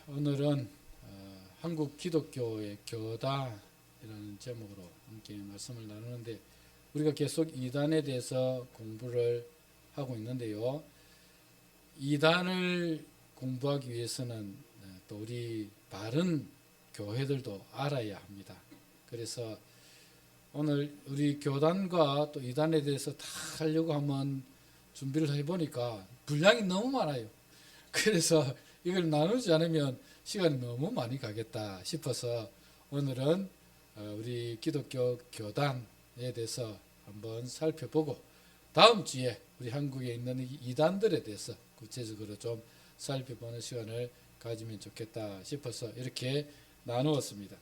오늘은 한국 기독교의 교단이라는 제목으로 함께 말씀을 나누는데, 우리가 계속 이단에 대해서 공부를 하고 있는데요. 이단을 공부하기 위해서는 또 우리 바른 교회들도 알아야 합니다. 그래서 오늘 우리 교단과 또 이단에 대해서 다 하려고 한번 준비를 해보니까 분량이 너무 많아요. 그래서 이걸 나누지 않으면 시간이 너무 많이 가겠다 싶어서 오늘은 우리 기독교 교단에 대해서 한번 살펴보고, 다음 주에 우리 한국에 있는 이단들에 대해서 구체적으로 좀 살펴보는 시간을 가지면 좋겠다 싶어서 이렇게 나누었습니다.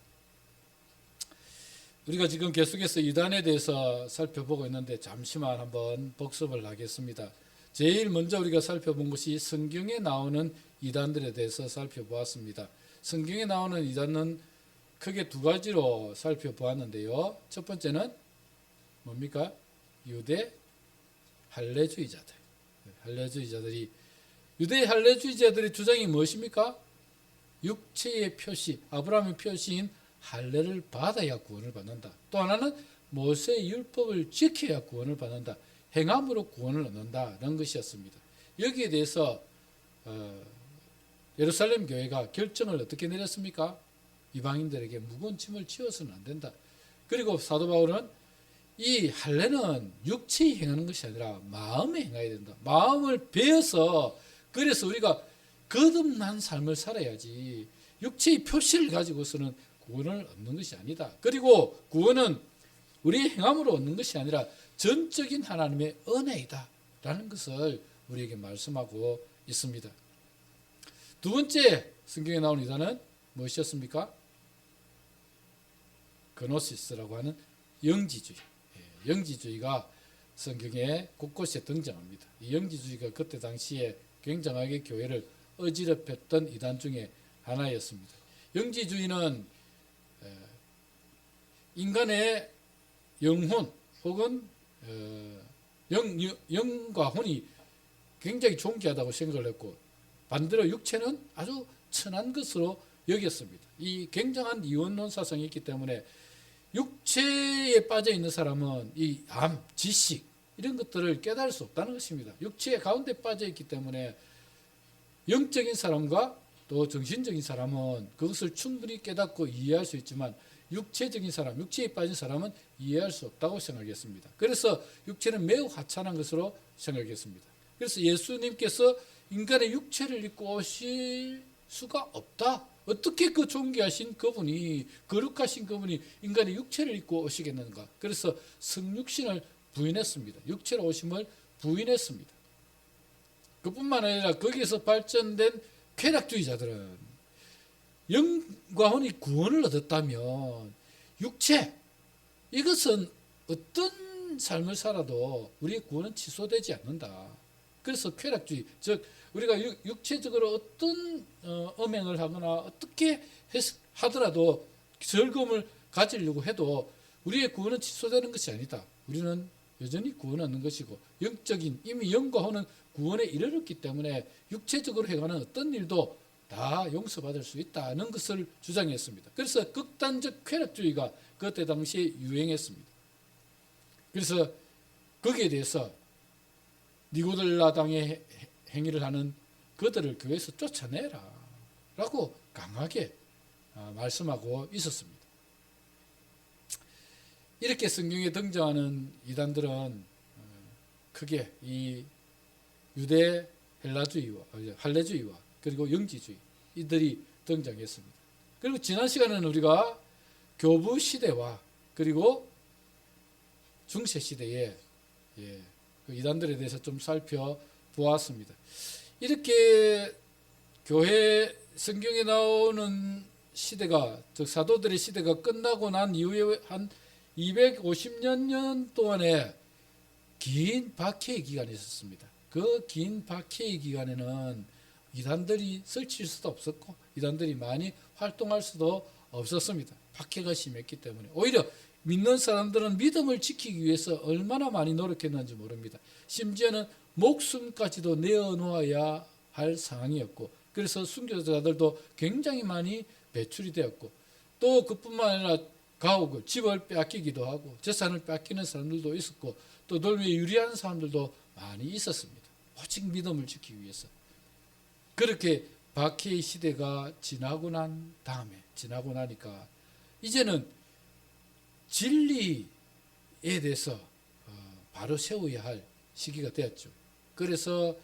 우리가 지금 계속해서 이단에 대해서 살펴보고 있는데 잠시만 한번 복습을 하겠습니다. 제일 먼저 우리가 살펴본 것이 성경에 나오는 이단들에 대해서 살펴보았습니다. 성경에 나오는 이단은 크게 두 가지로 살펴보았는데요. 첫 번째는 뭡니까? 유대 할례주의자들. 유대 할례주의자들의 주장이 무엇입니까? 육체의 표시, 아브라함의 표시인 할례를 받아야 구원을 받는다. 또 하나는 모세의 율법을 지켜야 구원을 받는다. 행함으로 구원을 얻는다는 것이었습니다. 여기에 대해서 예루살렘 교회가 결정을 어떻게 내렸습니까? 이방인들에게 무거운 짐을 지어서는 안 된다. 그리고 사도 바울은 이 할례는 육체에 행하는 것이 아니라 마음에 행해야 된다. 마음을 베어서, 그래서 우리가 거듭난 삶을 살아야지 육체의 표시를 가지고서는 구원을 얻는 것이 아니다. 그리고 구원은 우리의 행함으로 얻는 것이 아니라 전적인 하나님의 은혜이다 라는 것을 우리에게 말씀하고 있습니다. 두 번째 성경에 나온 이단은 무엇이었습니까? 그노시스라고 하는 영지주의. 영지주의가 성경에 곳곳에 등장합니다. 이 영지주의가 그때 당시에 굉장하게 교회를 어지럽혔던 이단 중에 하나였습니다. 영지주의는 인간의 영혼 혹은 영과 혼이 굉장히 존귀하다고 생각을 했고, 반대로 육체는 아주 천한 것으로 여겼습니다. 이 굉장한 이원론 사상이 있기 때문에 육체에 빠져 있는 사람은 이 암, 지식 이런 것들을 깨달을 수 없다는 것입니다. 육체 가운데 빠져 있기 때문에 영적인 사람과 또 정신적인 사람은 그것을 충분히 깨닫고 이해할 수 있지만, 육체적인 사람, 육체에 빠진 사람은 이해할 수 없다고 생각했습니다. 그래서 육체는 매우 하찮은 것으로 생각했습니다. 그래서 예수님께서 인간의 육체를 입고 오실 수가 없다. 어떻게 그 존귀하신 그분이, 거룩하신 그분이 인간의 육체를 입고 오시겠는가? 그래서 성육신을 부인했습니다. 육체로 오심을 부인했습니다. 그뿐만 아니라 거기에서 발전된 쾌락주의자들은 영과 혼이 구원을 얻었다면 육체, 이것은 어떤 삶을 살아도 우리의 구원은 취소되지 않는다. 그래서 쾌락주의, 즉 우리가 육체적으로 어떤 음행을 하거나 어떻게 하더라도 즐거움을 가지려고 해도 우리의 구원은 취소되는 것이 아니다. 우리는 여전히 구원 얻는 것이고, 영적인, 이미 영과 혼은 구원에 이르렀기 때문에 육체적으로 행하는 어떤 일도 다 용서받을 수 있다는 것을 주장했습니다. 그래서 극단적 쾌락주의가 그때 당시에 유행했습니다. 그래서 거기에 대해서 니고델라당의 행위를 하는 그들을 교회에서 쫓아내라 라고 강하게 말씀하고 있었습니다. 이렇게 성경에 등장하는 이단들은 크게 이 유대 할례주의와 그리고 영지주의, 이들이 등장했습니다. 그리고 지난 시간에는 우리가 교부 시대와 그리고 중세 시대의 그 이단들에 대해서 좀 살펴보았습니다. 이렇게 교회 성경에 나오는 시대가, 즉 사도들의 시대가 끝나고 난 이후에 한 250년 동안의 긴 박해의 기간이 있었습니다. 그 긴 박해의 기간에는 이단들이 설칠 수도 없었고 이단들이 많이 활동할 수도 없었습니다. 박해가 심했기 때문에 오히려 믿는 사람들은 믿음을 지키기 위해서 얼마나 많이 노력했는지 모릅니다. 심지어는 목숨까지도 내어놓아야 할 상황이었고, 그래서 순교자들도 굉장히 많이 배출이 되었고, 또 그뿐만 아니라 가옥을, 집을 빼앗기기도 하고 재산을 빼앗기는 사람들도 있었고, 또 돌미에 유리한 사람들도 많이 있었습니다. 오직 믿음을 지키기 위해서. 그렇게 박해의 시대가 지나고 나니까 이제는 진리에 대해서 바로 세워야 할 시기가 되었죠. 그래서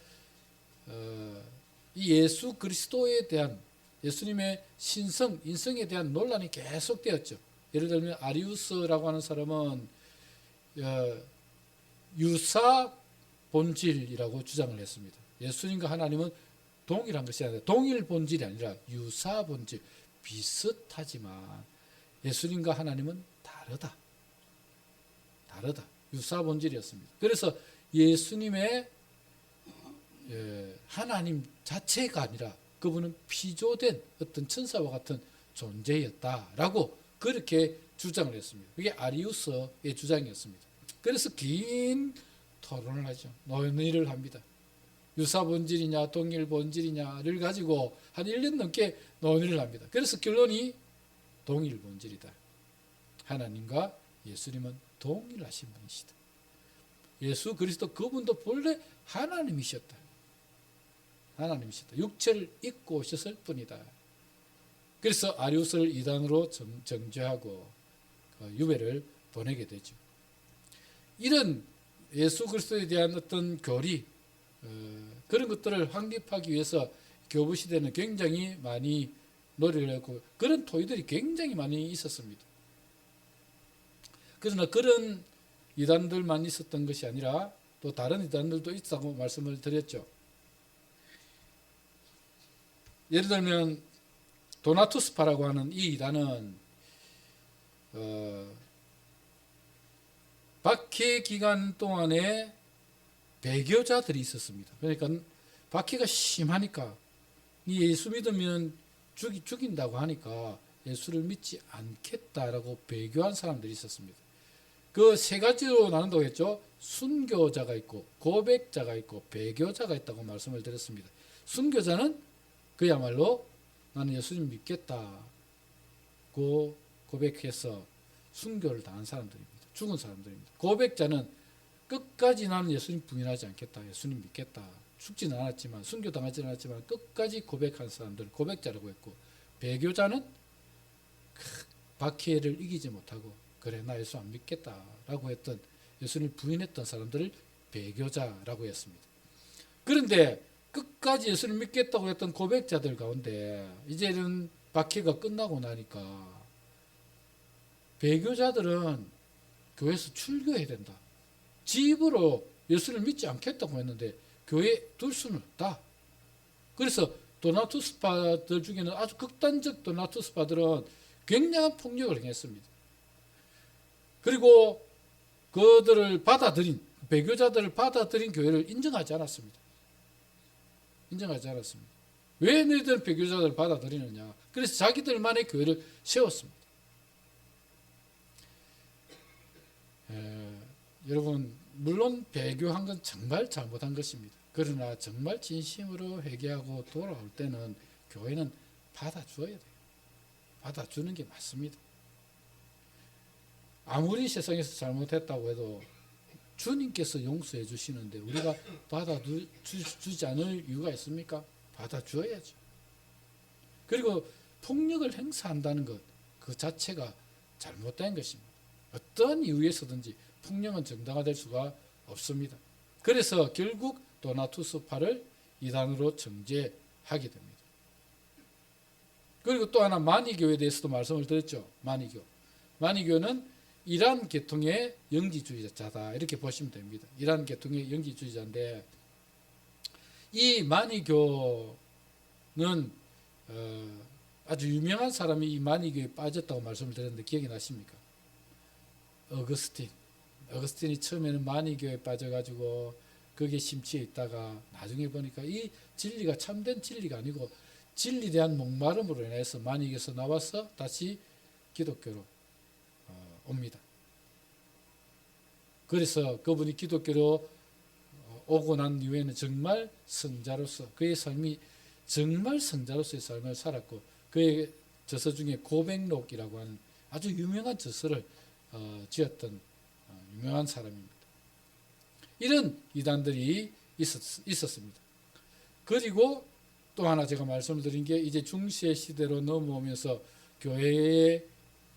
이 예수 그리스도에 대한, 예수님의 신성, 인성에 대한 논란이 계속되었죠. 예를 들면 아리우스라고 하는 사람은 유사 본질이라고 주장을 했습니다. 예수님과 하나님은 동일한 것이 아니라, 동일 본질이 아니라 유사 본질, 비슷하지만 예수님과 하나님은 다르다. 유사 본질이었습니다. 그래서 예수님의 하나님 자체가 아니라 그분은 피조된 어떤 천사와 같은 존재였다라고 그렇게 주장을 했습니다. 그게 아리우스의 주장이었습니다. 그래서 긴 토론을 하죠. 논의를 합니다. 유사 본질이냐 동일 본질이냐를 가지고 한 1년 넘게 논의를 합니다. 그래서 결론이 동일 본질이다. 하나님과 예수님은 동일하신 분이시다. 예수 그리스도 그분도 본래 하나님이셨다. 육체를 입고 오셨을 뿐이다. 그래서 아리우스를 이단으로 정죄하고 유배를 보내게 되죠. 이런 예수 그리스도에 대한 어떤 교리, 그런 것들을 확립하기 위해서 교부 시대는 굉장히 많이 노력을 했고, 그런 토의들이 굉장히 많이 있었습니다. 그러나 그런 이단들만 있었던 것이 아니라 또 다른 이단들도 있다고 말씀을 드렸죠. 예를 들면 도나투스파라고 하는 이 이단은 박해 기간 동안에 배교자들이 있었습니다. 그러니까 박해가 심하니까 예수 믿으면 죽인다고 하니까 예수를 믿지 않겠다라고 배교한 사람들이 있었습니다. 그 세 가지로 나눈다고 했죠. 순교자가 있고 고백자가 있고 배교자가 있다고 말씀을 드렸습니다. 순교자는 그야말로 나는 예수님 믿겠다고 고백해서 순교를 당한 사람들입니다. 죽은 사람들입니다. 고백자는 끝까지 나는 예수님 부인하지 않겠다. 예수님 믿겠다. 죽지는 않았지만, 순교당하지는 않았지만 끝까지 고백한 사람들 고백자라고 했고, 배교자는 박해를 이기지 못하고 그래 나 예수 안 믿겠다라고 했던, 예수님 부인했던 사람들을 배교자라고 했습니다. 그런데 끝까지 예수를 믿겠다고 했던 고백자들 가운데 이제는 박해가 끝나고 나니까 배교자들은 교회에서 출교해야 된다. 집으로 예수를 믿지 않겠다고 했는데 교회에 둘 수는 없다. 그래서 도나투스파들 중에는 아주 극단적 도나투스파들은 굉장한 폭력을 행했습니다. 그리고 그들을 받아들인, 배교자들을 받아들인 교회를 인정하지 않았습니다. 왜 너희들은 배교자들을 받아들이느냐. 그래서 자기들만의 교회를 세웠습니다. 여러분, 물론 배교한 건 정말 잘못한 것입니다. 그러나 정말 진심으로 회개하고 돌아올 때는 교회는 받아줘야 돼요. 받아주는 게 맞습니다. 아무리 세상에서 잘못했다고 해도 주님께서 용서해 주시는데 우리가 받아주지 않을 이유가 있습니까? 받아줘야죠. 그리고 폭력을 행사한다는 것, 그 자체가 잘못된 것입니다. 어떤 이유에서든지 폭력은 정당화될 수가 없습니다. 그래서 결국 도나투스파를 이단으로 정죄하게 됩니다. 그리고 또 하나 마니교에 대해서도 말씀을 드렸죠. 마니교는 이란 계통의 영지주의자다, 이렇게 보시면 됩니다. 이란 계통의 영지주의자인데, 이 마니교는 아주 유명한 사람이 이 마니교에 빠졌다고 말씀을 드렸는데 기억이 나십니까? 어거스틴이 처음에는 마니교에 빠져가지고 거기에 심취해 있다가 나중에 보니까 이 진리가 참된 진리가 아니고 진리에 대한 목마름으로 인해서 마니교에서 나와서 다시 기독교로 옵니다. 그래서 그분이 기독교로 오고 난 이후에는 정말 성자로서 그의 삶이 정말 성자로서의 삶을 살았고 그의 저서 중에 고백록이라고 하는 아주 유명한 저서를 지었던 유명한 사람입니다. 이런 이단들이 있었습니다. 그리고 또 하나 제가 말씀을 드린 게 이제 중세 시대로 넘어오면서 교회의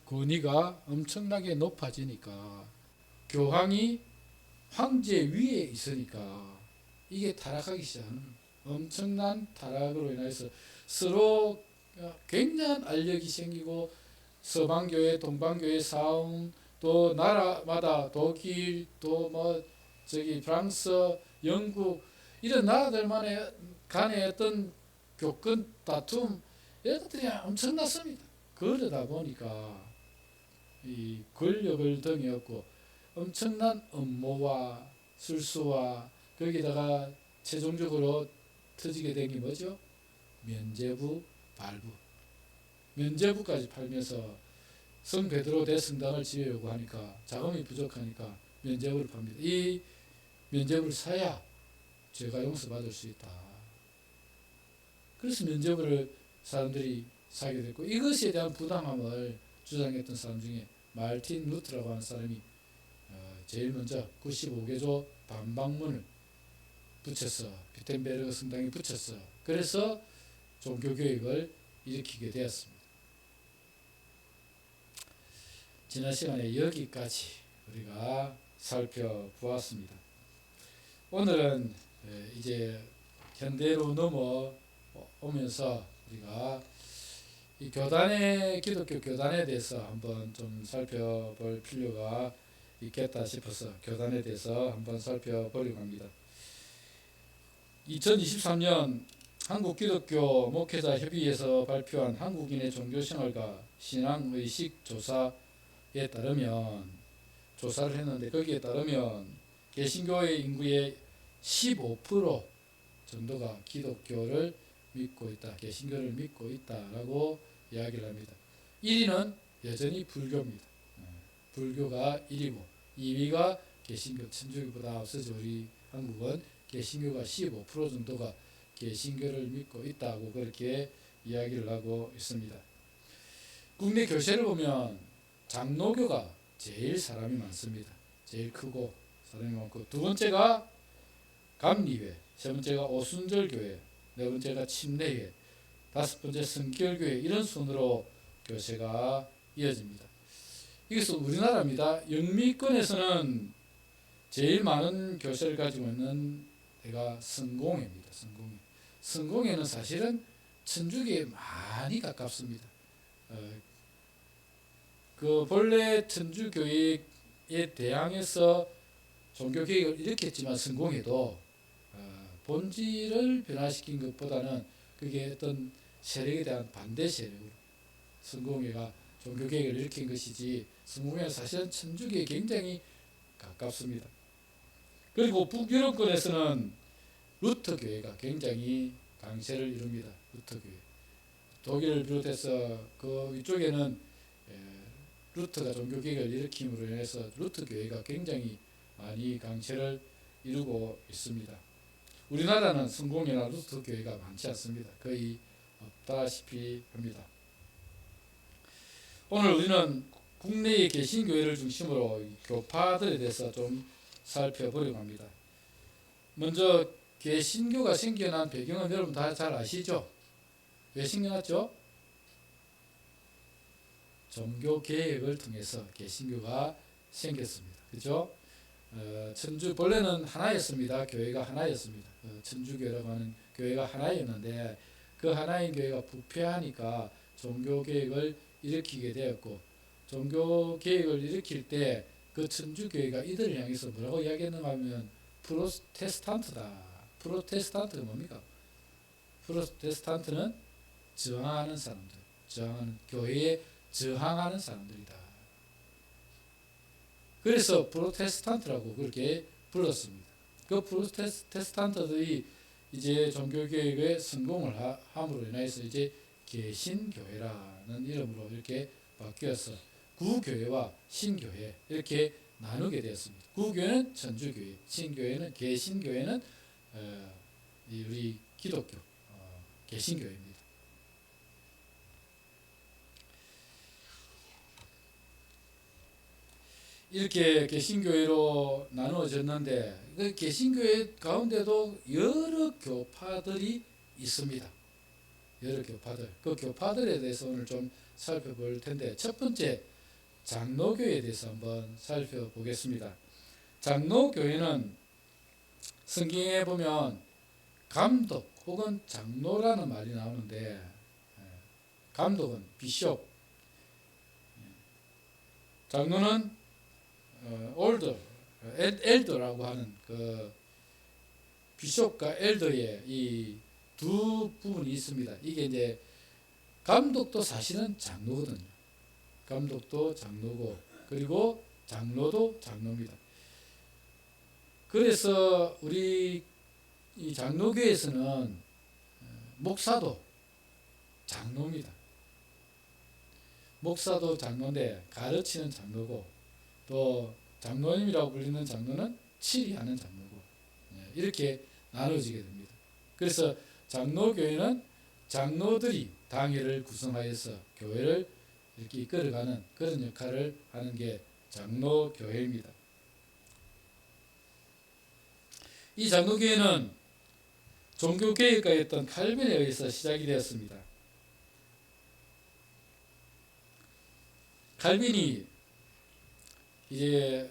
권위가 엄청나게 높아지니까 교황이 황제 위에 있으니까 이게 타락하기 시작하는 엄청난 타락으로 인해서 서로 굉장한 알력이 생기고 서방교회, 동방교회 싸움, 또 나라마다 독일, 또 뭐 저기 프랑스, 영국 이런 나라들만의 간의 어떤 교권 다툼 이런 것들이 엄청났습니다. 그러다 보니까 이 권력을 등에 업고 엄청난 음모와 술수와 거기다가 최종적으로 터지게 된 게 뭐죠? 면죄부 발부. 면죄부까지 팔면서 성 베드로 대성당을 지으려고 하니까 자금이 부족하니까 면죄부를 팝니다. 이 면죄부를 사야 죄가 용서받을 수 있다. 그래서 면죄부를 사람들이 사게 됐고 이것에 대한 부당함을 주장했던 사람 중에 마르틴 루트라고 하는 사람이 제일 먼저 95개조 반박문을 붙였어. 비텐베르그 성당에 붙였어. 그래서 종교개혁을 일으키게 되었습니다. 지난 시간에 여기까지 우리가 살펴보았습니다. 오늘은 이제 현대로 넘어오면서 우리가 이 기독교 교단에 대해서 한번 좀 살펴볼 필요가 있겠다 싶어서 교단에 대해서 한번 살펴보려고 합니다. 2023년 한국기독교 목회자협의회에서 발표한 한국인의 종교생활과 신앙의식 조사에 따르면 조사를 했는데 거기에 따르면 개신교의 인구의 15% 정도가 기독교를 믿고 있다. 개신교를 믿고 있다라고 이야기를 합니다. 1위는 여전히 불교입니다. 불교가 1위고 2위가 개신교, 천주교보다 앞서죠. 우리 한국은 개신교가 15% 정도가 개신교를 믿고 있다고 그렇게 이야기를 하고 있습니다. 국내 교세를 보면 장로교가 제일 사람이 많습니다. 제일 크고 사람이 많고 두 번째가 감리회, 세 번째가 오순절교회, 네 번째가 침례회, 다섯 번째 성결교회 이런 순으로 교세가 이어집니다. 이것은 우리나라입니다. 영미권에서는 제일 많은 교세를 가지고 있는 데가 성공회입니다. 성공회는 사실은 천주교에 많이 가깝습니다. 그 본래 천주교회에 대항해서 종교개혁을 일으켰지만 성공회도 본질을 변화시킨 것보다는 그게 어떤 세력에 대한 반대 세력으로 성공회가 종교개혁을 일으킨 것이지 성공회는 사실은 천주교에 굉장히 가깝습니다. 그리고 북유럽권에서는 루터교회가 굉장히 강세를 이룹니다. 루터교회. 독일을 비롯해서 그 위쪽에는 루터가 종교개혁을 일으킴으로 인해서 루터교회가 굉장히 많이 강세를 이루고 있습니다. 우리나라는 성공회나 루터교회가 많지 않습니다. 거의 없다시피 합니다. 오늘 우리는 국내의 개신교회를 중심으로 교파들에 대해서 좀 살펴보려고 합니다. 먼저 개신교가 생겨난 배경은 여러분 다 잘 아시죠? 왜 생겨났죠? 종교개혁을 통해서 개신교가 생겼습니다. 그죠? 본래는 하나였습니다. 교회가 하나였습니다. 천주교라고 하는 교회가 하나였는데 그 하나인 교회가 부패하니까 종교개혁을 일으키게 되었고 종교개혁을 일으킬 때 그 천주교회가 이들을 향해서 뭐라고 이야기했는가 하면 프로테스탄트다. 프로테스탄트가 뭡니까? 프로테스탄트는 저항하는 사람들, 교회에 저항하는 사람들이다. 그래서 프로테스탄트라고 그렇게 불렀습니다. 그 프로테스탄트들이 이제 종교개혁에 성공을 함으로 인해서 이제 개신교회라는 이름으로 이렇게 바뀌어서 구교회와 신교회 이렇게 나누게 되었습니다. 구교회는 천주교회, 신교회는 개신교회는 우리 기독교 개신교회입니다. 이렇게 개신교회로 나누어졌는데 그 개신교회 가운데도 여러 교파들이 있습니다. 여러 교파들. 그 교파들에 대해서 오늘 좀 살펴볼 텐데 첫 번째 장로교회에 대해서 한번 살펴보겠습니다. 장로교회는 성경에 보면 감독 혹은 장로라는 말이 나오는데 감독은 비숍, 장로는 올더, 엘더라고 하는 그 비숍과 엘더의 이 두 부분이 있습니다. 이게 이제 감독도 사실은 장로거든요. 감독도 장로고 그리고 장로도 장로입니다. 그래서 우리 이 장로교에서는 목사도 장로입니다. 목사도 장로인데 가르치는 장로고 또 장로님이라고 불리는 장로는 치리하는 장로고 이렇게 나눠지게 됩니다. 그래서 장로교회는 장로들이 당회를 구성하여서 교회를 이렇게 이끌어가는 그런 역할을 하는 게 장로교회입니다. 이 장로교회는 종교개혁가였던 칼빈에 의해서 시작이 되었습니다. 칼빈이 이제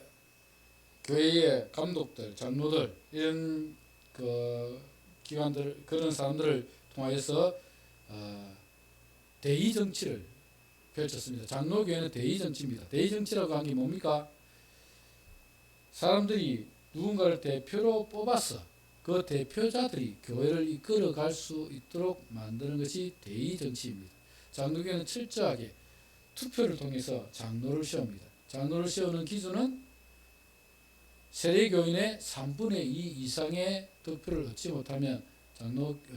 교회의 감독들, 장로들 이런 그 기관들 그런 사람들을 통하여서 대의 정치를 펼쳤습니다. 장로교회는 대의 정치입니다. 대의 정치라고 하는 게 뭡니까? 사람들이 누군가를 대표로 뽑아서 그 대표자들이 교회를 이끌어갈 수 있도록 만드는 것이 대의 정치입니다. 장로교회는 철저하게 투표를 통해서 장로를 세웁니다. 장로를 세우는 기준은 세례교인의 3분의 2 이상의 득표를 얻지 못하면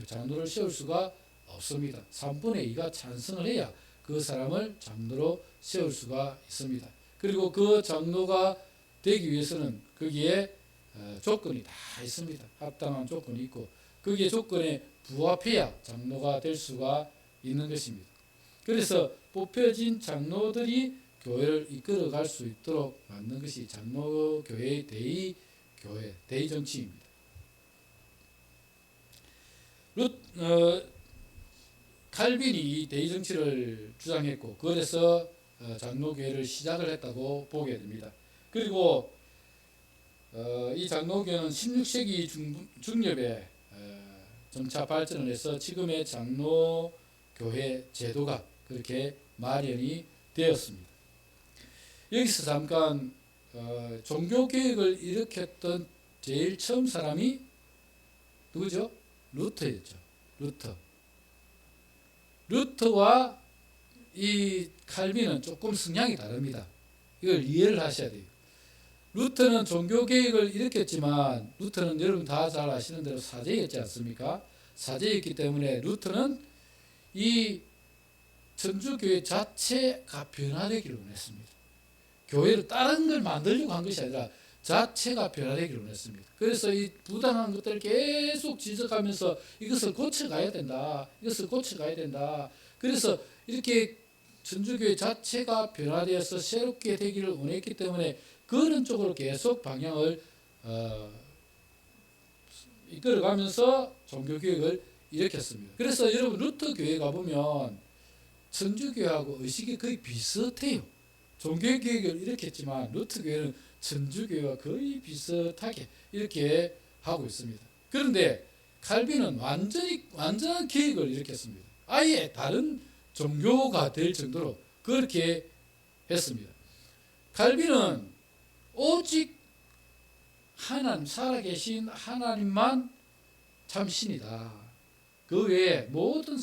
장로를 세울 수가 없습니다. 3분의 2가 찬성을 해야 그 사람을 장로로 세울 수가 있습니다. 그리고 그 장로가 되기 위해서는 거기에 조건이 다 있습니다. 합당한 조건이 있고 거기에 조건에 부합해야 장로가 될 수가 있는 것입니다. 그래서 뽑혀진 장로들이 교회를 이끌어갈 수 있도록 만든 것이 장로교회의 대의교회, 대의정치입니다. 칼빈이 이 대의정치를 주장했고 그래서 장로교회를 시작을 했다고 보게 됩니다. 그리고 이 장로교회는 16세기 중엽에 점차 발전을 해서 지금의 장로교회 제도가 그렇게 마련이 되었습니다. 여기서 잠깐 종교개혁을 일으켰던 제일 처음 사람이 누구죠? 루터였죠. 루터와 이 칼빈은 조금 성향이 다릅니다. 이걸 이해를 하셔야 돼요. 루터는 종교개혁을 일으켰지만 루터는 여러분 다 잘 아시는 대로 사제였지 않습니까? 사제였기 때문에 루터는 이 천주교회 자체가 변화되기를 원했습니다. 교회를 다른 걸 만들려고 한 것이 아니라 자체가 변화되기를 원했습니다. 그래서 이 부당한 것들을 계속 지적하면서 이것을 고쳐가야 된다. 이것을 고쳐가야 된다. 그래서 이렇게 천주교회 자체가 변화되어서 새롭게 되기를 원했기 때문에 그런 쪽으로 계속 방향을 이끌어가면서 종교개혁을 일으켰습니다. 그래서 여러분 루터 교회 가보면 천주교회하고 의식이 거의 비슷해요. 종교개혁을 일으켰지만 루터 교회는 천주교회와 거의 비슷하게 이렇게 하고 있습니다. 그런데 칼빈은 완전한 개혁을 일으켰습니다. 아예 다른 종교가 될 정도로 그렇게 했습니다. 칼빈은 오직 하나님, 살아계신 하나님만 참신이다. 그 외에 모든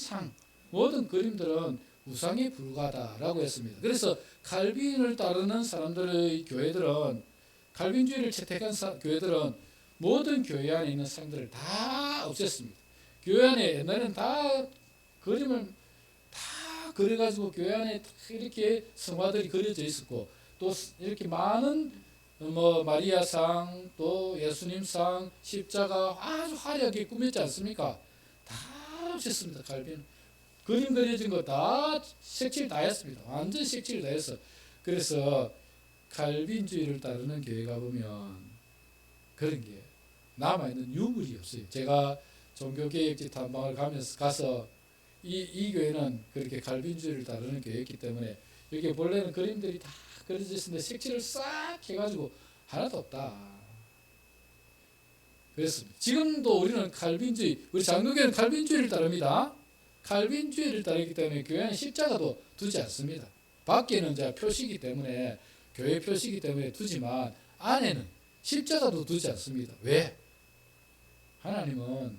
모든 그림들은 우상에 불과하다라고 했습니다. 그래서 칼빈을 따르는 사람들의 교회들은 칼빈주의를 채택한 교회들은 모든 교회 안에 있는 상들을 다 없앴습니다. 교회 안에 옛날에는 다 그림을 다 그려가지고 교회 안에 이렇게 성화들이 그려져 있었고 또 이렇게 많은 마리아상 또 예수님상 십자가 아주 화려하게 꾸몄지 않습니까? 다 하나없이 했습니다. 칼빈은 그림 그려진 거 다 색칠 다 했습니다. 완전 색칠 다 했어. 그래서 칼빈주의를 따르는 교회가 보면 그런 게 남아있는 유물이 없어요. 제가 종교개혁지 탐방을 가서 이 교회는 그렇게 칼빈주의를 따르는 교회였기 때문에 여기 본래는 그림들이 다 그려져 있는데 색칠을 싹 해가지고 하나도 없다. 그렇습니다. 지금도 우리는 칼빈주의, 우리 장로교회는 칼빈주의를 따릅니다. 칼빈주의를 따르기 때문에 교회는 십자가도 두지 않습니다. 밖에는 이제 표시이기 때문에 교회 표시이기 때문에 두지만 안에는 십자가도 두지 않습니다. 왜? 하나님은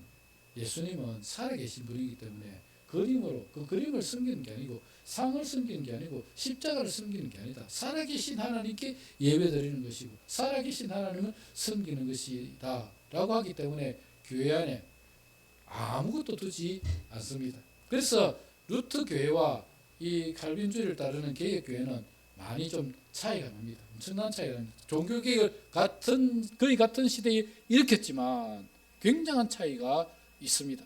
예수님은 살아계신 분이기 때문에 그림으로 그 그림을 숨기는 게 아니고 상을 숨기는 게 아니고 십자가를 숨기는 게 아니다. 살아계신 하나님께 예배드리는 것이고 살아계신 하나님을 섬기는 것이다 라고 하기 때문에 교회 안에 아무것도 두지 않습니다. 그래서 루트 교회와 이 칼빈주의를 따르는 개혁교회는 많이 좀 차이가 납니다. 엄청난 차이가 납니다. 종교개혁을 거의 같은 시대에 일으켰지만 굉장한 차이가 있습니다.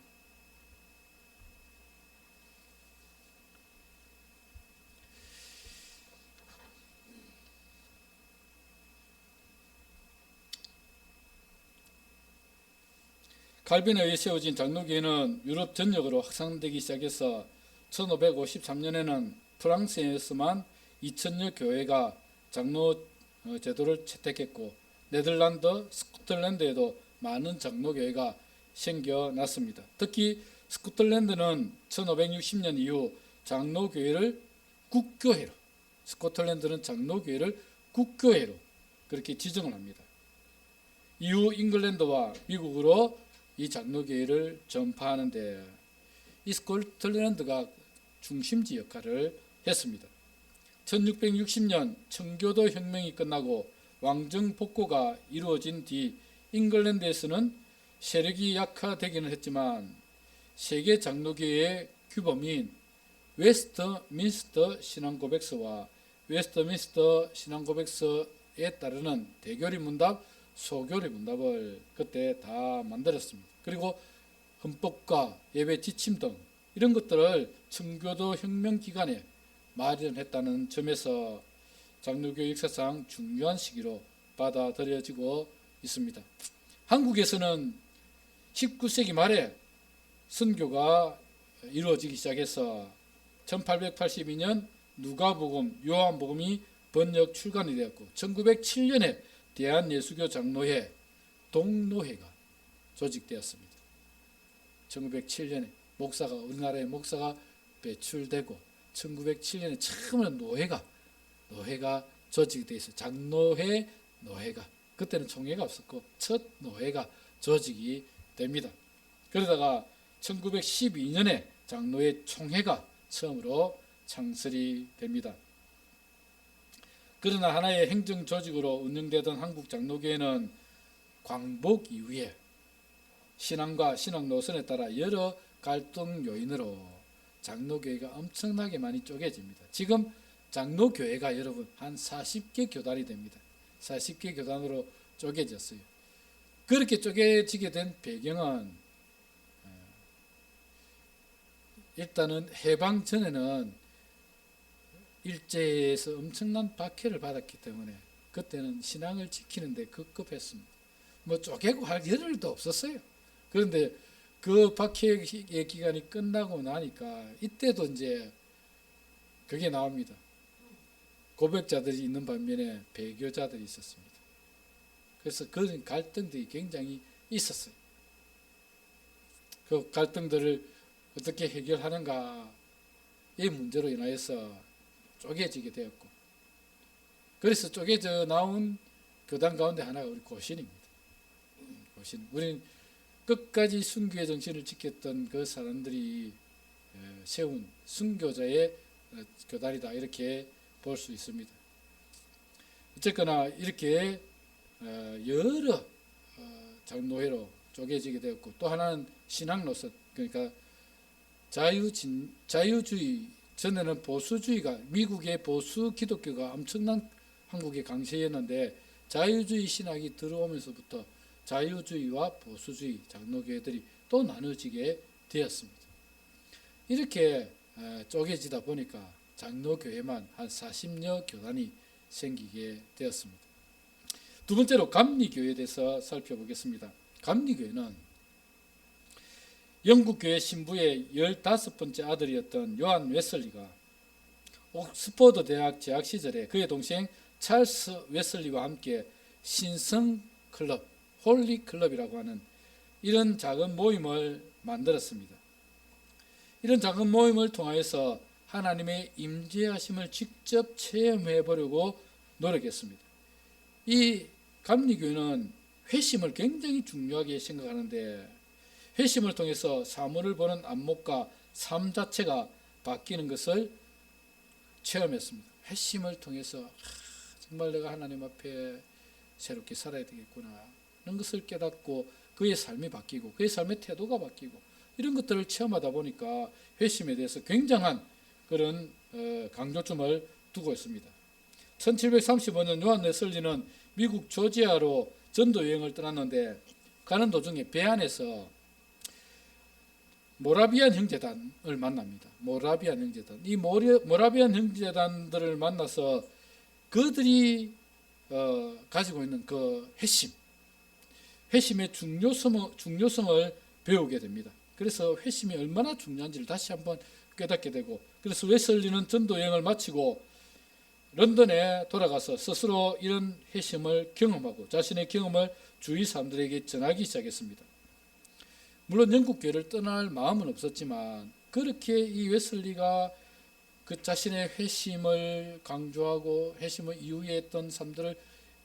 칼빈에 의해 세워진 장로교회는 유럽 전역으로 확산되기 시작해서 1553년에는 프랑스에서만 2000여 교회가 장로 제도를 채택했고 네덜란드, 스코틀랜드에도 많은 장로교회가 생겨났습니다. 특히 스코틀랜드는 1560년 이후 장로교회를 국교회로, 스코틀랜드는 장로교회를 국교회로 그렇게 지정을 합니다. 이후 잉글랜드와 미국으로 이 장로교회를 전파하는데 이 스코틀랜드가 중심지 역할을 했습니다. 1660년 청교도 혁명이 끝나고 왕정 복고가 이루어진 뒤 잉글랜드에서는 세력이 약화되기는 했지만 세계 장로교회의 규범인 웨스트민스터 신앙고백서와 웨스트민스터 신앙고백서에 따르는 대교리 문답, 소교리 문답을 그때 다 만들었습니다. 그리고 헌법과 예배 지침 등 이런 것들을 청교도 혁명 기간에 마련했다는 점에서 장로교 역사상 중요한 시기로 받아들여지고 있습니다. 한국에서는 19세기 말에 선교가 이루어지기 시작해서 1882년 누가복음, 요한복음이 번역 출간이 되었고 1907년에 대한예수교 장로회, 동로회가 조직되었습니다. 1907년에 우리나라의 목사가 배출되고 1907년에 처음으로 노회가 조직이 되어 있어요. 장로회, 노회가. 그때는 총회가 없었고 첫 노회가 조직이 됩니다. 그러다가 1912년에 장로회 총회가 처음으로 창설이 됩니다. 그러나 하나의 행정 조직으로 운영되던 한국 장로교회는 광복 이후에 신앙과 신앙 노선에 따라 여러 갈등 요인으로 장로교회가 엄청나게 많이 쪼개집니다. 지금 장로교회가 여러분 한 40개 교단이 됩니다. 40개 교단으로 쪼개졌어요. 그렇게 쪼개지게 된 배경은 일단은 해방 전에는 일제에서 엄청난 박해를 받았기 때문에 그때는 신앙을 지키는데 급급했습니다. 뭐 쪼개고 할 여력도 없었어요. 그런데 그 박해의 기간이 끝나고 나니까 이때도 이제 그게 나옵니다. 고백자들이 있는 반면에 배교자들이 있었습니다. 그래서 그런 갈등들이 굉장히 있었어요. 그 갈등들을 어떻게 해결하는가의 문제로 인하여서 쪼개지게 되었고, 그래서 쪼개져 나온 교단 가운데 하나가 우리 고신입니다. 고신. 우리는 끝까지 순교의 정신을 지켰던 그 사람들이 세운 순교자의 교단이다, 이렇게 볼 수 있습니다. 어쨌거나 이렇게 여러 장로회로 쪼개지게 되었고, 또 하나는 신앙 노선, 그러니까 자유주의, 전에는 보수주의가, 미국의 보수 기독교가 엄청난 한국의 강세였는데 자유주의 신학이 들어오면서부터 자유주의와 보수주의 장로교회들이 또 나눠지게 되었습니다. 이렇게 쪼개지다 보니까 장로교회만 한 40여 교단이 생기게 되었습니다. 두 번째로 감리교회에 대해서 살펴보겠습니다. 감리교회는 영국교회 신부의 15번째 아들이었던 요한 웨슬리가 옥스퍼드 대학 재학 시절에 그의 동생 찰스 웨슬리와 함께 신성클럽, 홀리클럽이라고 하는 이런 작은 모임을 만들었습니다. 이런 작은 모임을 통하여서 하나님의 임재하심을 직접 체험해 보려고 노력했습니다. 이 감리교회는 회심을 굉장히 중요하게 생각하는데 회심을 통해서 사물을 보는 안목과 삶 자체가 바뀌는 것을 체험했습니다. 회심을 통해서 정말 내가 하나님 앞에 새롭게 살아야 되겠구나 이런 것을 깨닫고 그의 삶이 바뀌고 그의 삶의 태도가 바뀌고 이런 것들을 체험하다 보니까 회심에 대해서 굉장한 그런 강조점을 두고 있습니다. 1735년 요한 웨슬리는 미국 조지아로 전도 여행을 떠났는데 가는 도중에 배 안에서 모라비안 형제단을 만납니다. 모라비안 형제단. 이 모라비안 형제단들을 만나서 그들이 가지고 있는 그 회심의 중요성을 배우게 됩니다. 그래서 회심이 얼마나 중요한지를 다시 한번 깨닫게 되고 그래서 웨슬리는 전도 여행을 마치고 런던에 돌아가서 스스로 이런 회심을 경험하고 자신의 경험을 주위 사람들에게 전하기 시작했습니다. 물론 영국 교회를 떠날 마음은 없었지만 그렇게 이 웨슬리가 그 자신의 회심을 강조하고 회심을 이후에 했던 사람들을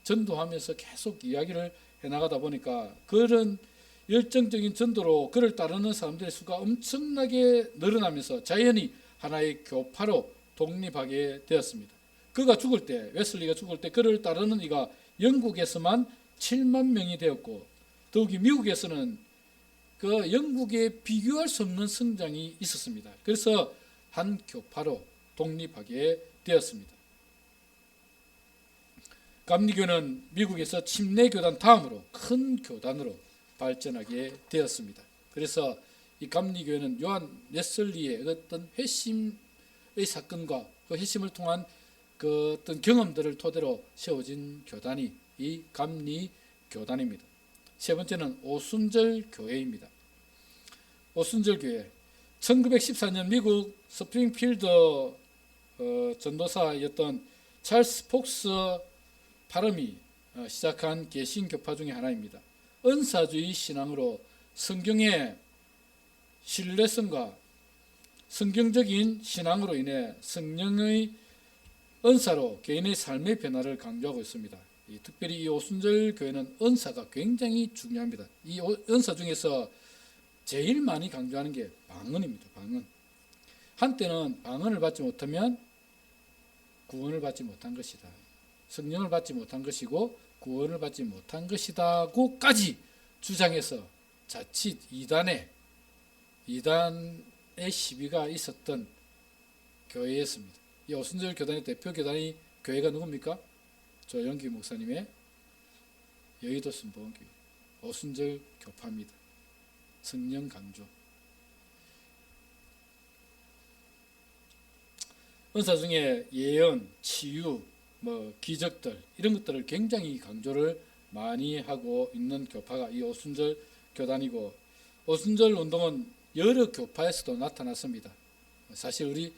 전도하면서 계속 이야기를 해나가다 보니까 그런 열정적인 전도로 그를 따르는 사람들의 수가 엄청나게 늘어나면서 자연히 하나의 교파로 독립하게 되었습니다. 그가 죽을 때, 웨슬리가 죽을 때 그를 따르는 이가 영국에서만 7만 명이 되었고 더욱이 미국에서는 그 영국에 비교할 수 없는 성장이 있었습니다. 그래서 한 교파로 독립하게 되었습니다. 감리교는 미국에서 침례교단 다음으로 큰 교단으로 발전하게 되었습니다. 그래서 이 감리교회는 요한 웨슬리의 어떤 회심의 사건과 그 회심을 통한 그 어떤 경험들을 토대로 세워진 교단이 이 감리교단입니다. 세 번째는 오순절 교회입니다. 오순절 교회 1914년 미국 스프링필드 전도사였던 찰스 폭스 파럼이 시작한 개신교파 중에 하나입니다. 은사주의 신앙으로 성경의 신뢰성과 성경적인 신앙으로 인해 성령의 은사로 개인의 삶의 변화를 강조하고 있습니다. 특별히 이 오순절 교회는 은사가 굉장히 중요합니다. 이 은사 중에서 제일 많이 강조하는 게 방언입니다. 방언. 한때는 방언을 받지 못하면 구원을 받지 못한 것이다. 성령을 받지 못한 것이고 구원을 받지 못한 것이다고까지 주장해서 자칫 이단의 시비가 있었던 교회였습니다. 이 오순절 교단의 대표 교단이 교회가 누굽니까? 조영기 목사님의 여의도 순복음교회 오순절 교파입니다. 성령 강조. 은사 중에 예언, 치유, 기적들 이런 것들을 굉장히 강조를 많이 하고 있는 교파가 이 오순절 교단이고 오순절 운동은 여러 교파에서도 나타났습니다. 사실 우리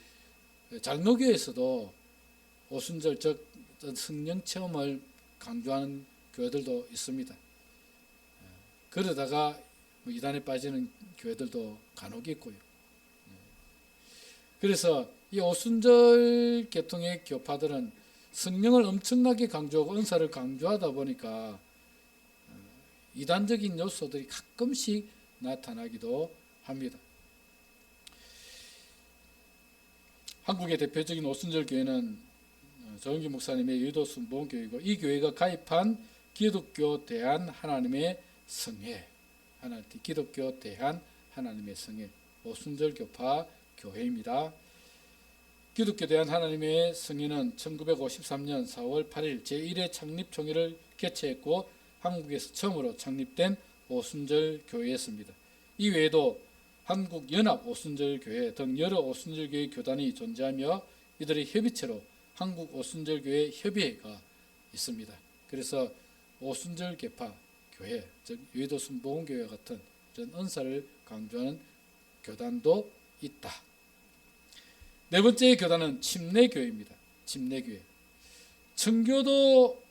장로교에서도 오순절 즉 성령 체험을 강조하는 교회들도 있습니다. 그러다가 이단에 빠지는 교회들도 간혹 있고요. 그래서 이 오순절 계통의 교파들은 성령을 엄청나게 강조하고 은사를 강조하다 보니까 이단적인 요소들이 가끔씩 나타나기도 합니다. 한국의 대표적인 오순절 교회는 조영기 목사님의 여의도 순복음교회이고 이 교회가 가입한 기독교 대한 하나님의 성회, 기독교 대한 하나님의 성회 오순절 교파 교회입니다. 기독교 대한 하나님의 성회는 1953년 4월 8일 제1회 창립총회를 개최했고 한국에서 처음으로 창립된 오순절 교회였습니다. 이 외에도 한국연합오순절교회 등 여러 오순절교회 교단이 존재하며 이들의 협의체로 한국오순절교회 협의회가 있습니다. 그래서 오순절개파 교회, 즉 여의도 순복음교회 같은 이런 은사를 강조하는 교단도 있다. 네 번째 교단은 침례교회입니다. 침례교회. 청교도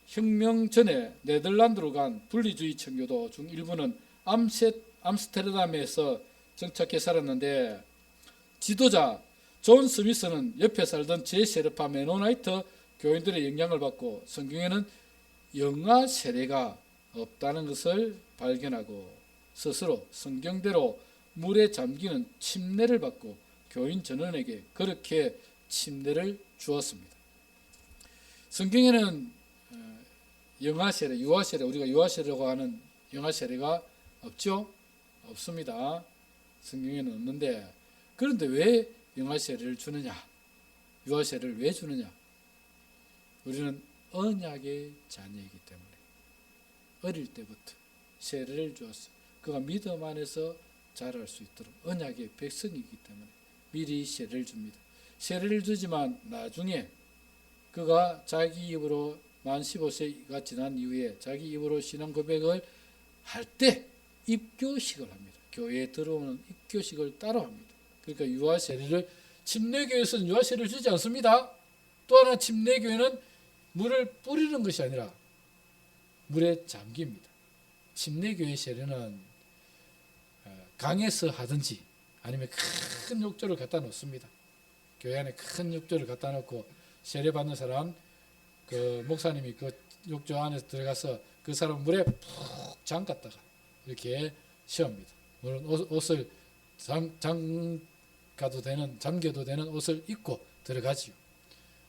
혁명 전에 네덜란드로 간 분리주의 청교도 중 일부는 암스테르담에서 정착해 살았는데 지도자 존 스미스는 옆에 살던 제세르파 메노나이트 교인들의 영향을 받고 성경에는 영아 세례가 없다는 것을 발견하고 스스로 성경대로 물에 잠기는 침례를 받고 교인 전원에게 그렇게 침례를 주었습니다. 성경에는 영아 세례, 유아 세례, 우리가 유아 세례라고 하는 영아 세례가 없죠? 없습니다. 성경에는 없는데, 그런데 왜 영아 세례를 주느냐? 유아 세례를 왜 주느냐? 우리는 언약의 자녀이기 때문에 어릴 때부터 세례를 주었어. 그가 믿음 안에서 자랄 수 있도록 언약의 백성이기 때문에 미리 세례를 줍니다. 세례를 주지만 나중에 그가 자기 입으로 만 15세가 지난 이후에 자기 입으로 신앙 고백을 할 때 입교식을 합니다. 교회에 들어오는 입교식을 따로 합니다. 그러니까 유아 세례를, 침례교회에서는 유아 세례를 주지 않습니다. 또 하나 침례교회는 물을 뿌리는 것이 아니라 물에 잠깁니다. 침례교회 세례는 강에서 하든지 아니면 큰 욕조를 갖다 놓습니다. 교회 안에 큰 욕조를 갖다 놓고 세례 받는 사람, 그 목사님이 그 욕조 안에 들어가서 그 사람 물에 푹 잠갔다가 이렇게 시합니다. 물론 옷을 잠가도 되는, 잠겨도 되는 옷을 입고 들어가지요.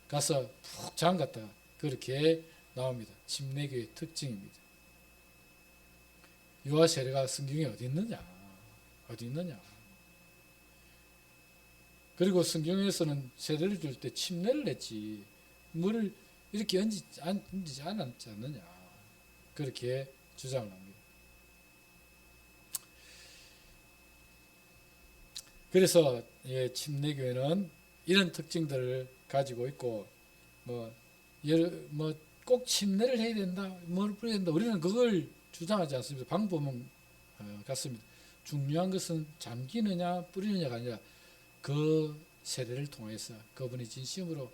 가서 푹 잠갔다가 그렇게 나옵니다. 침례교의 특징입니다. 유아 세례가 성경에 어디 있느냐? 어디 있느냐? 그리고 성경에서는 세례를 줄 때 침례를 했지 물을 이렇게 얹지 않았지 않느냐? 그렇게 주장을 합니다. 그래서 침례교회는 이런 특징들을 가지고 있고, 꼭 침례를 해야 된다, 뭘 뿌려야 된다, 우리는 그걸 주장하지 않습니다. 방법은 같습니다. 중요한 것은 잠기느냐 뿌리느냐가 아니라 그 세례를 통해서 그분이 진심으로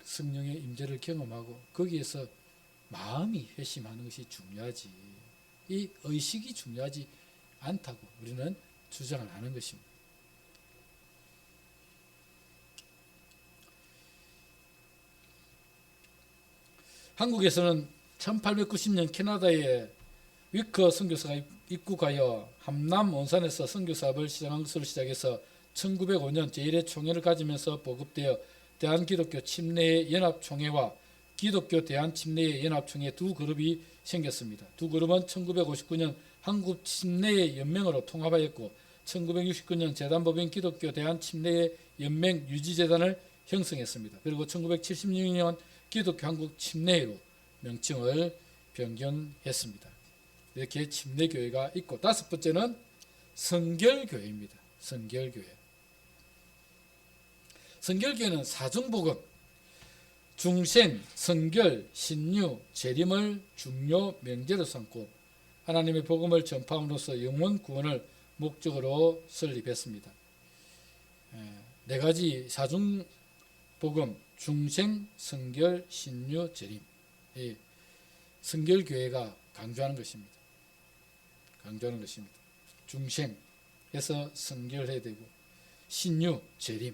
성령의 임재를 경험하고 거기에서 마음이 회심하는 것이 중요하지, 이 의식이 중요하지 않다고 우리는 주장을 하는 것입니다. 한국에서는 1890년 캐나다에 위커 선교사가 입국하여 함남 원산에서 선교사업을 시작한 것으로 시작해서 1905년 제1회 총회를 가지면서 보급되어 대한기독교 침례의 연합총회와 기독교 대한침례의 연합총회 두 그룹이 생겼습니다. 두 그룹은 1959년 한국침례의 연맹으로 통합하였고 1969년 재단법인 기독교 대한침례의 연맹 유지재단을 형성했습니다. 그리고 1976년 기독교 한국침례회로 명칭을 변경했습니다. 이렇게 침례교회가 있고, 다섯 번째는 성결교회입니다. 성결교회. 성결교회는 사중복음, 중생, 성결, 신유, 재림을 중요 명제로 삼고 하나님의 복음을 전파함으로써 영원 구원을 목적으로 설립했습니다. 네 가지 사중복음, 중생, 성결, 신유, 재림, 이 성결교회가 강조하는 것입니다. 강조하는 것입니다. 중생에서 성결해야 되고 신유, 재림,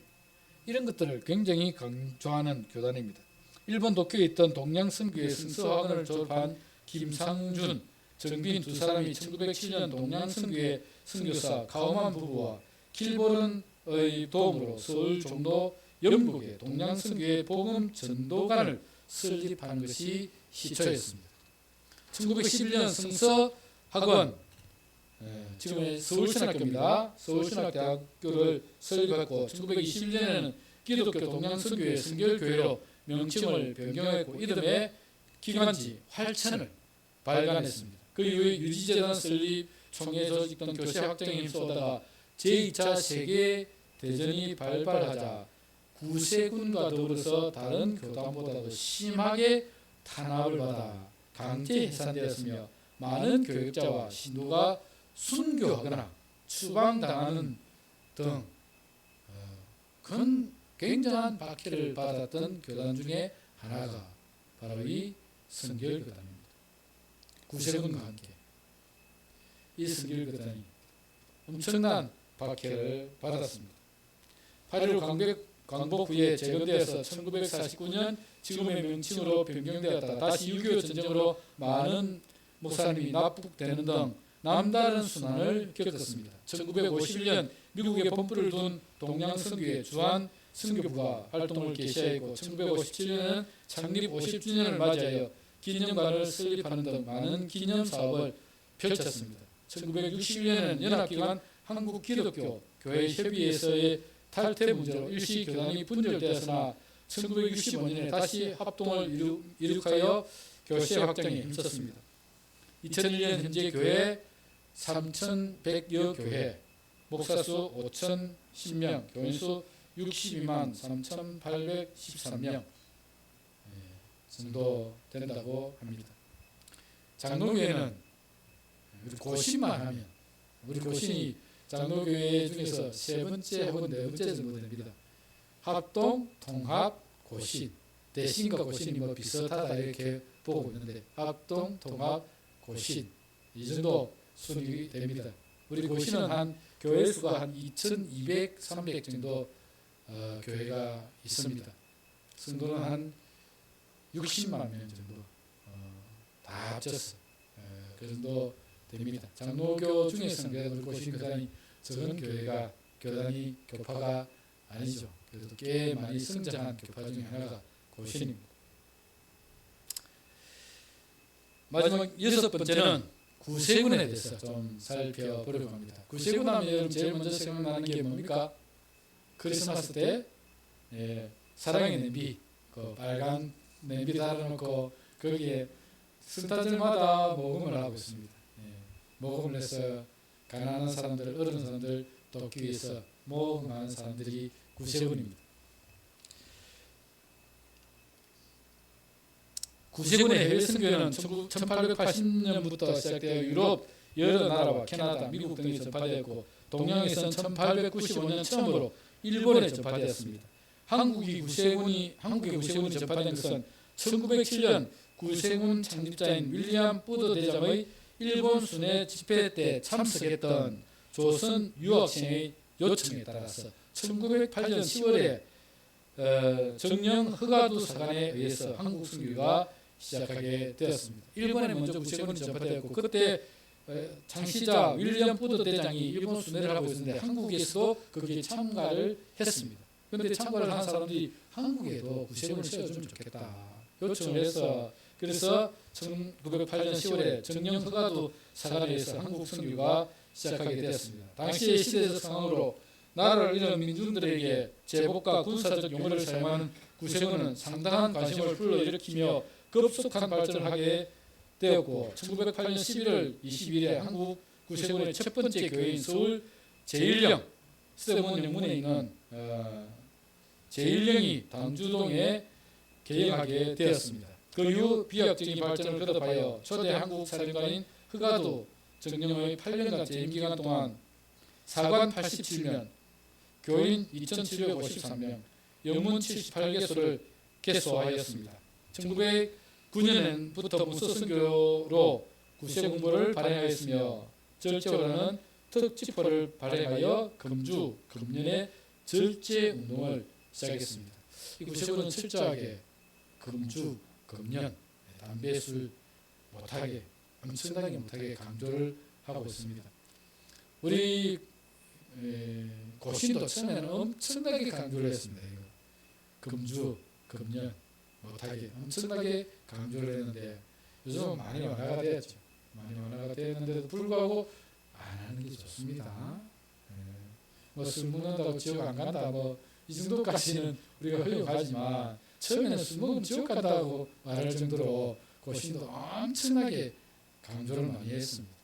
이런 것들을 굉장히 강조하는 교단입니다. 일본 도쿄에 있던 동양선교회 성서학원을 졸업한 김상준, 정빈 두 사람이 1907년 동양선교회 선교사 가오만 부부와 길보른의 도움으로 서울 종로 연북에 동양선교회 복음 전도관을 설립한 것이 시초였습니다. 1911년 성서학원, 지금의 서울신학교입니다. 서울신학대학교를 설립했고 1921년에는 기독교 동양선교회 성결교회로 명칭을 변경했고 이듬해 기관지 활천을 발간했습니다. 그 이후에 유지재단 설립, 총회 조직 등 교세 확장에 힘써다가 제2차 세계대전이 발발하자 구세군과 더불어서 다른 교단보다도 심하게 탄압을 받아 강제 해산되었으며 많은 교역자와 신도가 순교하거나 추방당하는 등 큰 굉장한 박해를 받았던 교단 중에 하나가 바로 이 성결교단입니다. 구세군과 함께 이 성결교단이 엄청난 박해를 받았습니다. 8.15 광복 후에 재건되어서 1949년 지금의 명칭으로 변경되었다. 다시 6.25 전쟁으로 많은 목사님이 납북되는 등 남다른 순환을 겪었습니다. 1951년 미국에 본부를 둔 동양선교회 주한 선교부가 활동을 개시하였고 1957년에는 창립 50주년을 맞이하여 기념관을 설립하는 등 많은 기념 사업을 펼쳤습니다. 1961년에는 연합기관 한국기독교 교회협의회에서의 탈퇴 문제로 일시 교단이 분열되었으나 1965년에 다시 합동을 이룩하여 교세 확장에 힘썼습니다. 2001년 현재 교회 3,100여 교회, 목사수 5,010명, 교인수 62만 3,813명 정도 된다고 합니다. 장로교회는 우리 고신만 하면 우리 고신이 장로교회 중에서 세 번째 혹은 네 번째 정도 됩니다. 합동, 통합, 고신, 대신과 고신이 뭐 비슷하다 이렇게 보고 있는데 합동, 통합, 고신 이 정도 순위 됩니다. 우리 고신은 한 교회 수가 한 2,200, 300 정도 교회가 있습니다. 성도는 한 60만 명 정도 다 합쳐서 그 정도 됩니다. 장로교 중에서는 그래도 우리 고신 교단이 적은 교단이 교파가 아니죠. 그래도 꽤 많이 성장한 교파 중에 하나가 고신입니다. 마지막 여섯 번째는 구세군에 대해서 좀 살펴보려고 합니다. 구세군 하면 제일 먼저 생각나는 게 뭡니까? 크리스마스 때 사랑의 냄비, 그 빨간 냄비 달아놓고 거기에 성탄절마다 모금을 하고 있습니다. 모금을 해서 가난한 사람들, 어려운 사람들 돕기 위해서 모금하는 사람들이 구세군입니다. 구세군의 해외 선교는 1880년부터 시작되어 유럽 여러 나라와 캐나다, 미국 등에 전파되었고 동양에서는 1895년 처음으로 일본에 전파되었습니다. 한국의 구세군이 전파된 것은 1907년 구세군 창립자인 윌리엄 뿌더 대장의 일본 순회 집회 때 참석했던 조선 유학생의 요청에 따라서 1908년 10월에 정령 허가두 사관에 의해서 한국 선교가 시작하게 되었습니다. 일본에 먼저 구세군이 전파되었고 그때 창시자 윌리엄 뿌더 대장이 일본 순회를 하고 있었는데 한국에서도 거기에 참가를 했습니다. 그런데 참가를 한 사람들이 한국에도 구세군을 세워주면 좋겠다 요청을 해서 그래서 1908년 10월에 정령 허가두 사관에 의해서 한국 선교가 시작하게 되었습니다. 당시의 시대적 상황으로 나라를 잃은 민중들에게 제복과 군사적 용어를 사용하는 구세군은 상당한 관심을 불러일으키며 급속한 발전을 하게 되었고 1908년 11월 20일에 한국 구세군의 첫 번째 교회인 서울 제1령 서대문 영문에 있는 제1령이 당주동에 개영하게 되었습니다. 그 이후 비약적인 발전을 거듭하여 초대 한국 사령관인 허가두 정령의 8년간 재임 기간 동안 사관 87명, 교인 2,753명, 영문 78개소를 개소하였습니다. 1909년부터 무소선교로 구세군부를 발행하였으며 절제호라는 특집호를 발행하여 금주, 금년에 절제운동을 시작했습니다. 이 구세군은 철저하게 금주, 금년, 담배, 술 못하게, 엄청나게 못하게 강조를 하고 있습니다. 우리 고신도 처음에는 엄청나게 강조를 했습니다. 이거. 금주, 금년 못하게 엄청나게 강조를 했는데 요즘은 많이 완화가 되었죠. 많이 완화가 되었는데도 불구하고 안 하는 게 좋습니다. 뭐 술 먹는다고 지옥 안 간다 뭐 이 정도까지는 우리가 훌륭하지만 처음에는 술 먹으면 지옥 간다고 말할 정도로 고신도 엄청나게 강조를 많이 했습니다.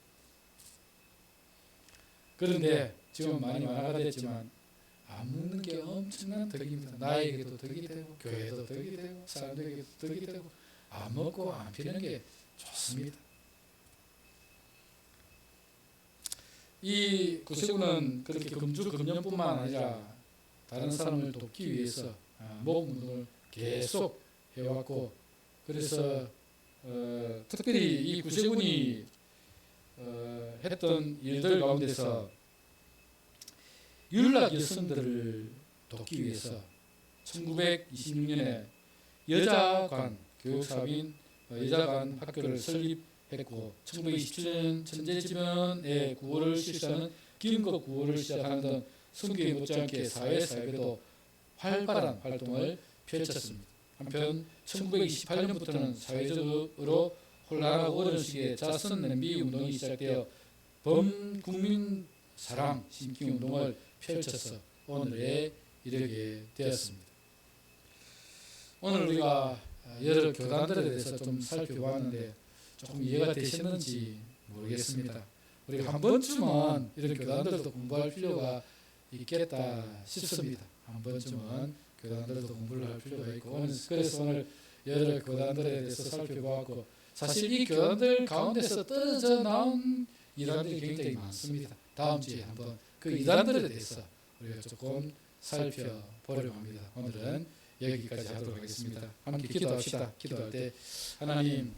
그런데 지금 많이 완화가 됐지만 안 묻는 게 엄청난 덕입니다. 나에게도 덕이 되고 교회도 덕이 되고 사람들에게도 덕이 되고 안 먹고 안 피는 게 좋습니다. 이 구세군은 그렇게 금년뿐만 아니라 다른 사람을 돕기 위해서 목 운동을 계속 해왔고, 그래서 특별히 이 구세군이 했던 일들 가운데서 윤락 여성들을 돕기 위해서 1926년에 여자관 교육사업인 여자관 학교를 설립했고, 1927년 천재지변의 구호를 실시하는 기흥국 구호를 시작하는 등 선교에 못지않게 사회사업에도 활발한 활동을 펼쳤습니다. 한편 1928년부터는 사회적으로 혼란하고 어려운 시기에 자선 냄비 운동이 시작되어 범국민 사랑 심기 운동을 펼쳐서 오늘에 이르게 되었습니다. 오늘 우리가 여러 교단들에 대해서 좀 살펴보았는데 조금 이해가 되셨는지 모르겠습니다. 우리가 한 번쯤은 이런 교단들도 공부할 필요가 있겠다 싶습니다. 한 번쯤은 교단들도 공부를 할 필요가 있고, 그래서 오늘 여러 교단들에 대해서 살펴보았고, 사실 이 교단들 가운데서 떨어져 나온 이단들이 굉장히 많습니다. 다음 주에 한번 그 이단들에 대해서 우리가 조금 살펴보려고 합니다. 오늘은 여기까지 하도록 하겠습니다. 함께 기도합시다. 기도할 때 하나님,